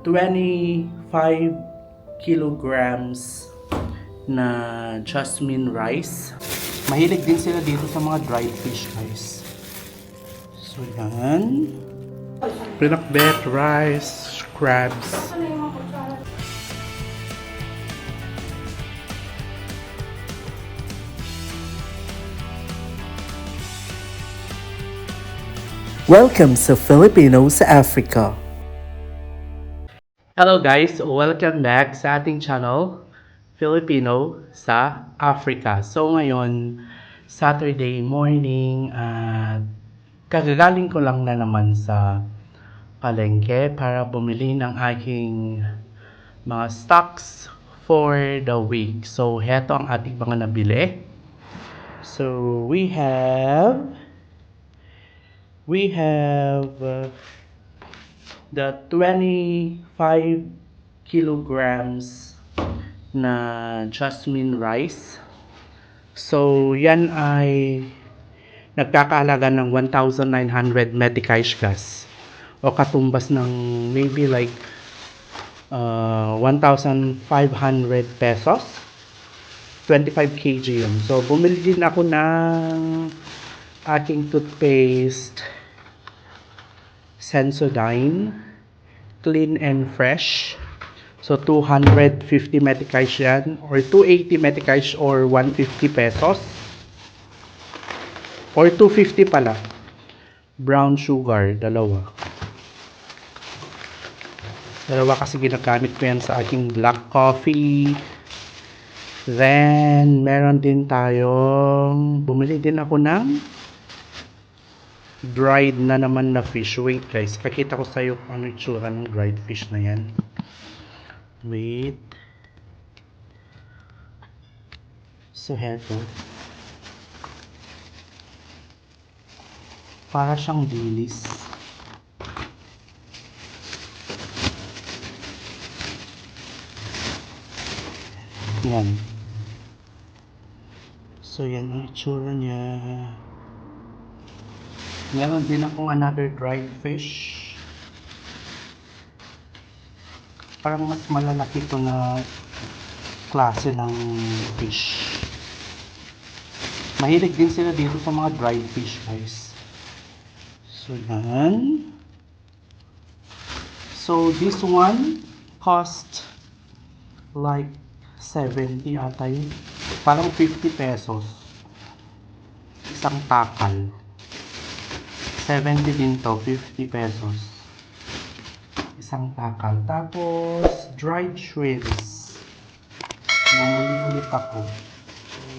25 kilograms na jasmine rice. Mahilig din sila dito sa mga dried fish, guys. So, yan. Pinakbet, rice, crabs. Welcome sa Filipino sa Africa. Hello guys, welcome back sa ating channel, Filipino sa Africa. So ngayon, Saturday morning at kagagaling ko lang na naman sa palengke para bumili ng aking mga stocks for the week. So heto ang ating mga nabili. So we have the 25 kilograms na jasmine rice. So, yan ay nagkakahalaga ng 1,900 meticais gas o katumbas ng maybe like 1,500 pesos. 25 kg yun. So, bumili din ako ng aking toothpaste Sensodyne Clean and Fresh. So 250 meticais yan or 280 meticais or 150 pesos or 250 pala. Brown sugar, dalawa kasi ginagamit ko yan sa aking black coffee. Then meron din tayong bumili din ako ng dried na naman na fish. Wait guys, pakita ko sa iyo kung ano itsura ng dried fish na yan. Wait. So heto, para siyang dilis. Yan. So yan ang itsura niya. Meron din akong another dried fish. Parang mas malalaki ito na klase ng fish. Mahilig din sila dito sa mga dried fish, guys. So yan. So this one cost like 70 ata yun. Parang 50 pesos. Isang takal. 70 din to, 50 pesos. Isang takal. Tapos, dried shrimps. Bumili ulit ako.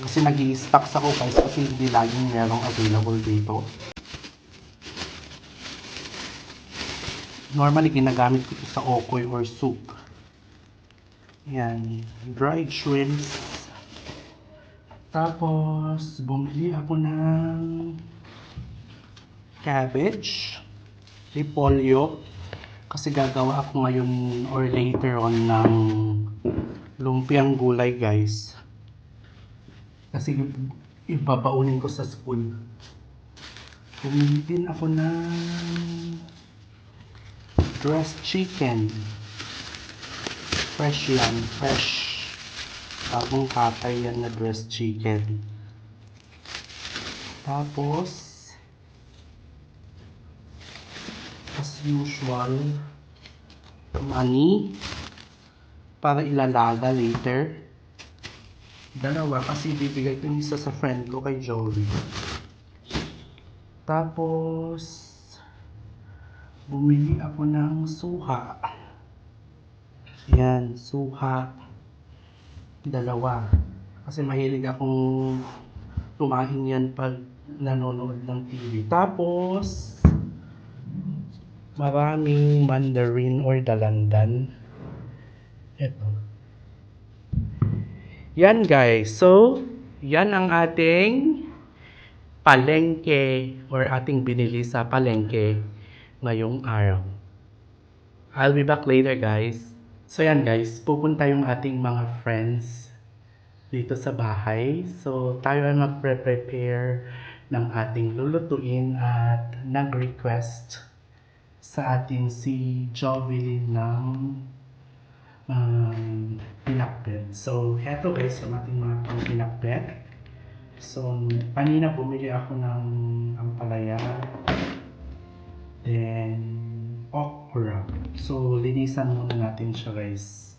Kasi nag-i-stocks ako guys kasi hindi laging merong available dito. Normally, ginagamit ko ito sa okoy or soup. Yan. Dried shrimps. Tapos, bumili ako ng cabbage, repolyo, kasi gagawa ako ngayon or later on ng lumpiang gulay guys, kasi ibabaunin ko sa school. Bumili din ako ng dressed chicken, fresh yan, fresh, bagong katay yan na dressed chicken. Tapos as usual, money para ilalaga later. Dalawa kasi bibigay ko isa sa friend ko kay Joey. Tapos bumili ako ng suha. Yan, suha. Dalawa. Kasi mahilig akong kumain yan pag nanonood ng TV. Tapos maraming mandarin or dalandan. Ito. Yan guys. So, yan ang ating palengke or ating binili sa palengke ngayong araw. I'll be back later guys. So yan guys, pupunta yung ating mga friends dito sa bahay. So tayo ay magpre-prepare ng ating lulutuin at nag-request sa atin si Jovelyn ng pinakbet. So, heto guys, yung ating mga pang pinakbet. So, kanina bumili ako ng ampalaya, then okra. So, linisan muna natin siya guys.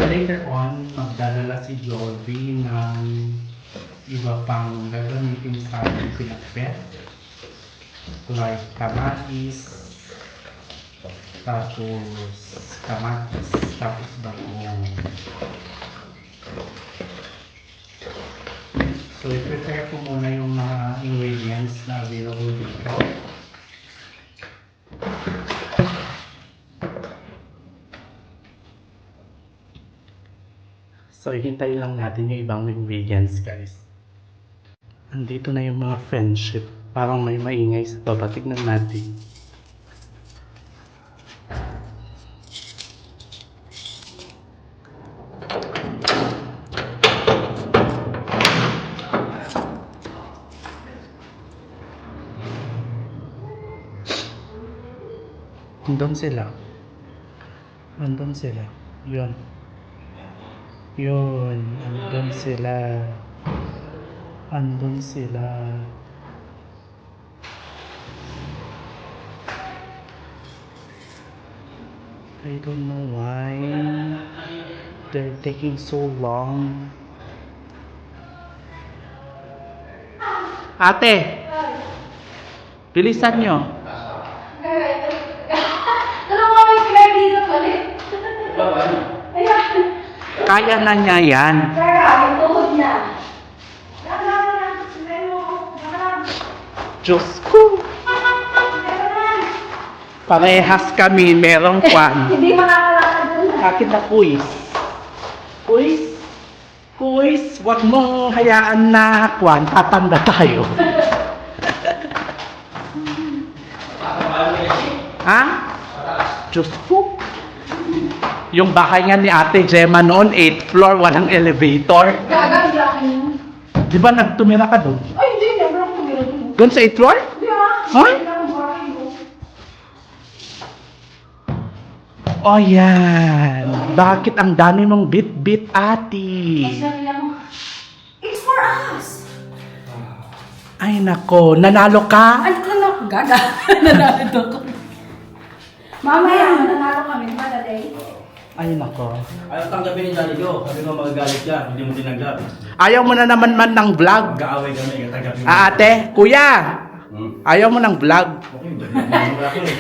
Later on, magdadala si Jovi ng iba pang gagamitin sa ating pinakbet. Like kamatis, tapos bagong. So, i-prepare ko muna yung mga ingredients na available dito. So, ihintayin lang natin yung ibang ingredients, guys. Andito na yung mga friendship. Parang may maingay sa baba. Tignan natin. Andun sila. Andun sila. Yun. Yun. Andun sila. Andun sila. I don't know why they're taking so long. Ate! Bilisan nyo. Kaya na niya yan. Diyos ko. Parehas kami, merong kwan. Hindi makakalakad doon. Akin na kuis. Kuis? Kuis, wag mong hayaan na kwan, tatanda tayo. Ha? Diyos ko. Yung bahay nga ni Ate Gemma noon, 8th floor, walang elevator. Gagawin akin yun. Di ba nagtumira ka doon? Ay, hindi. Never ako tumira doon. Doon sa 8th floor? Hindi ah. Huh? Hindi lang ang bahay ko. Oh, yan. Bakit ang dami mong bit-bit, ate? Kasi lang. It's for us. Ay, nako. Nanalo ka? Ay, anak. Gaga. Nanalo ko. Mamaya, nanalo kami. Madaday. Ay, nako. Ayaw tanggapin ni Daddy Joe. Sabi mo magagalit yan. Hindi mo tinanggap. Ayaw mo na naman ng vlog. Mag-aaway kami. Tanggapin mo. Ate, kuya. Ayaw mo ng vlog. Okay, hindi ako eh.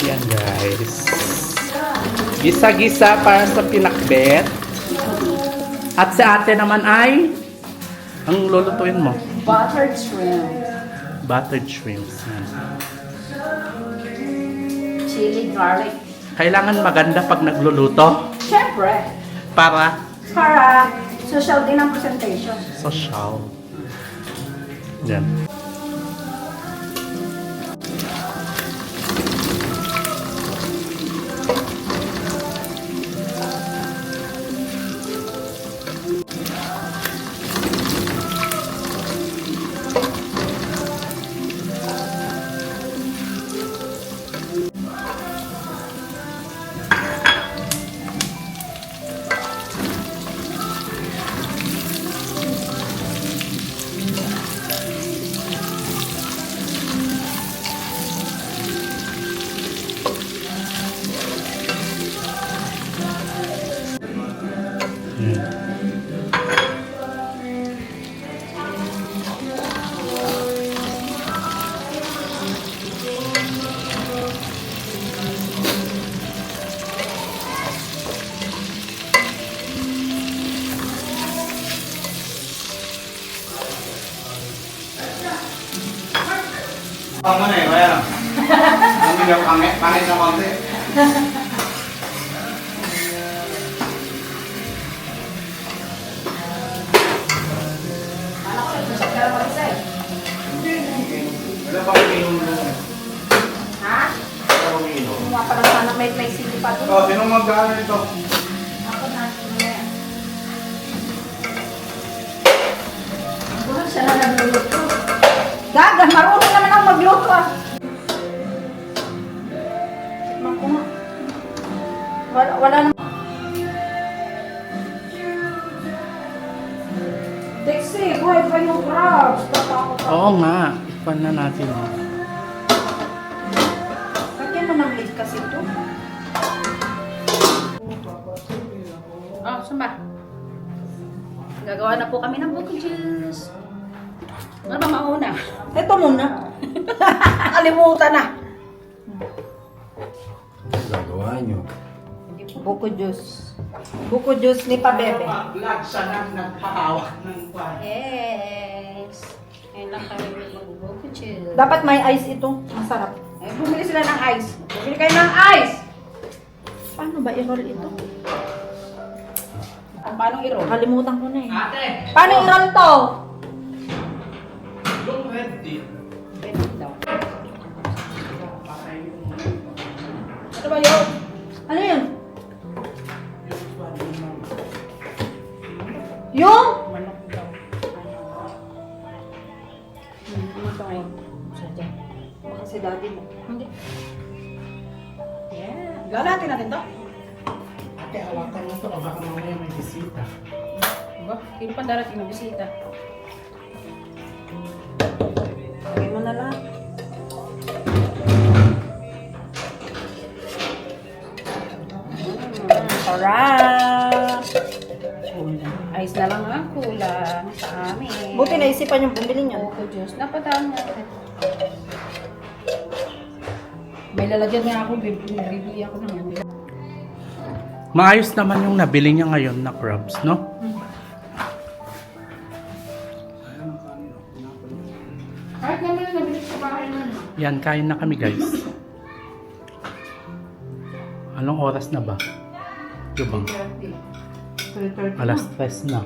Yan, guys. Gisa-gisa para sa pinakbet. At sa ate naman ay, ang lulutuin mo? Buttered shrimp. Buttered shrimps. Yan. Chili garlic. Kailangan maganda pag nagluluto Siyempre. para Para social din ang presentation. social. Yan. Pang na eh, kaya. Kami yung pangit na konti. Anak ko, nagsasabi ako isa eh. Wala pa uminom na. Ha? Wala pa uminom. Kung nga pala sana may sili pa doon. Oh, sinong mag-ano ito? Ako na, mamaya. Buwan siya na nagluluto. Gaga, marunong naman ako magluto ah. Tikman ko nga. Wala naman. Dexy, buhay pa yung crabs. Tatakot ako. Oo nga. Pan na natin. Lagyan mo ng lid kasi ito. Oh, sumba. Gagawa na po kami ng buko juice. Ano ba mauna? Ito muna. Kalimutan na. Gagawa nyo. Buko juice. Buko juice ni Pabebe. Vlog siya na nagpahawak ng kwan. Yes. Ngayon lang kami mag-buko juice. Dapat may ice ito. Masarap. Eh, bumili sila ng ice. Bumili kayo ng ice! Paano ba i-roll ito? Paano i-roll? Kalimutan ko na eh. Ate! Paano i-roll to? Yung red dip. Ganun daw. Patay yung Ano ba yun? Ano yun? kwan yung Yung? manok daw. Ano ba yun? Sadya. Baka si daddy mo. Hindi. Yeah. Galatin natin to. Ate, hawakan mo to. Baka mamaya may bisita. Diba? Hindi pa darating na bisita. Lagay mo na lang. Sarap! Ayos na lang ang kulang sa amin. Buti naisipan yung bumili niyan. Buko juice. Napadaan natin. May lalagyan nga ako. Bibili ako ng ano. Maayos naman yung nabili niya ngayon na crabs, no? Kahit naman yung nabili sa bahay na. Yan, kain na kami guys. Anong oras na ba? Diba? Alas 3 na.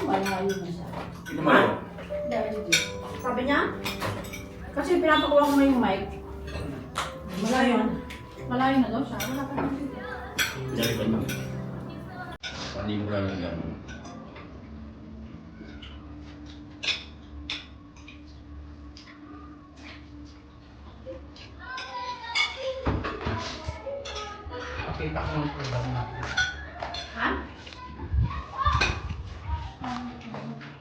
Malayo na siya. Ito mo yun? Sabi niya? Kasi pinapakuha ko na yung mic. Malayo na. Malayo na daw siya. Wala pa naman dito. Pinali pa nyo. Pandi mo lang yung gano'n. Pakita ko ng program natin. Ha?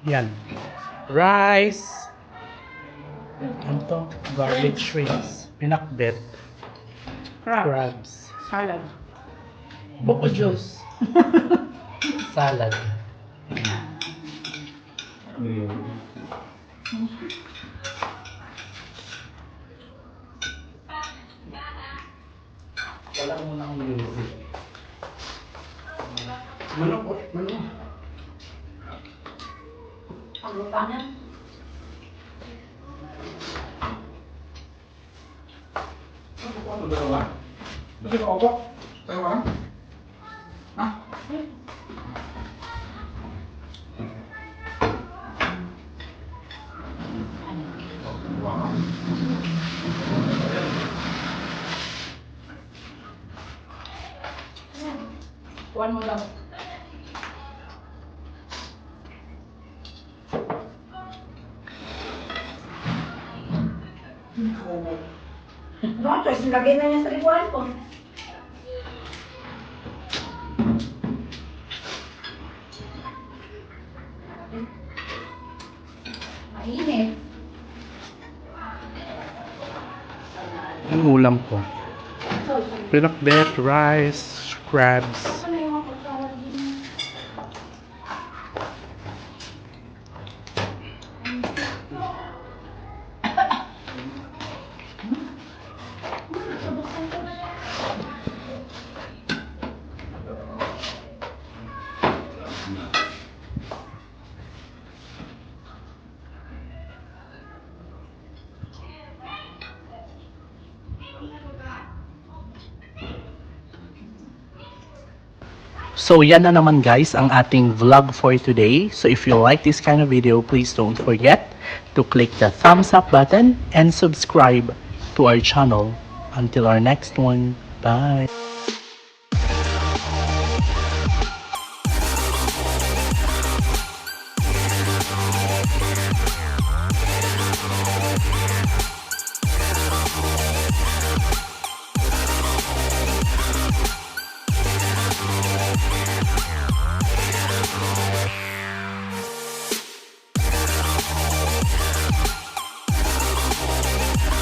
Yan. Rice. Ano to? Garlic shrimps. Pinakbet. Crabs. Salad. Buko juice. Salad. Wala muna akong music. Manok. Ang lupa niya. Ano dalawa? Kasi ka opo? Tayo ka? Ha? Kuhan mo daw. No, so lagay na niya sa likuan ko. Mainit. Yung ulam ko. Pinakbet, rice, crabs. So yan na naman guys ang ating vlog for today. So if you like this kind of video, please don't forget to click the thumbs up button and subscribe to our channel. Until our next one, bye!